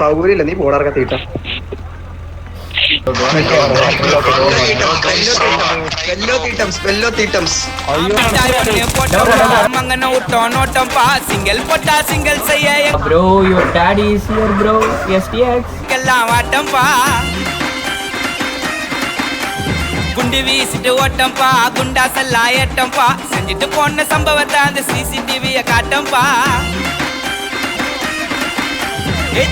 സൗകര്യമില്ല, നീ പോടാർക്ക തീട്ട. Bro, your daddy is here, bro. STX. குண்டு வீசிட்டு ஓட்டம்பா, குண்டாசெல்லாம் ஏட்டம்பா, செஞ்சுட்டு போன சம்பவத்தை அந்த சிசிடிவிய காட்டம்பா.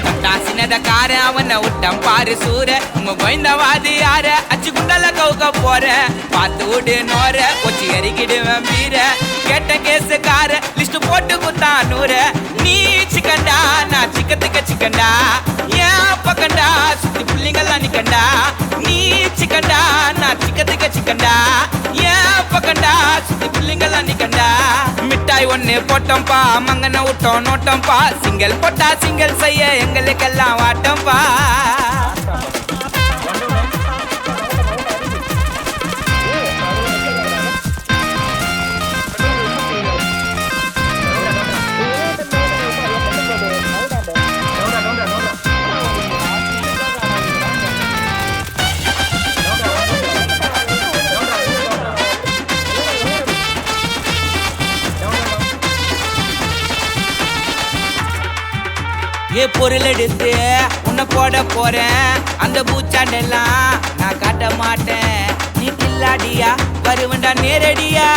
தொட்டாசினத கார அவனை விட்டம் பாரு சூர, உங்க கோயந்தவாதி யார அச்சு குண்டல கவுக்க போற, பார்த்து விடு நோர கொச்சி எறிக்கிடுவேன் வீர, கேட்ட கேசுக்கார லிஸ்ட் போட்டு குத்தான் நூற. நீ சிக்கண்டா நான் சிக்கத்துக்க சிக்கண்டா, ஏன் பக்கண்டா சுத்தி பிள்ளைங்கெல்லாம் நிக்கண்டா. நீ சிக்கண்டா நான் சிக்கத்துக்க சிக்கண்டா, ஏன் பக்கண்டா சுத்தி பிள்ளைங்கெல்லாம் நிக்கண்டா. மிட்டாய் ஒண்ணு போட்டோம்பா, மங்கன விட்டோம் நோட்டம்பா, சிங்கல் போட்டா சிங்கல் செய்ய எங்களுக்கெல்லாம் வாட்டம்பா. பொருள் எடுத்து உன்னை போட போறேன், அந்த பூச்சாண்டெல்லாம் நான் காட்ட மாட்டேன். நீ கில்லாடியா வருவண்டா நேரடியா.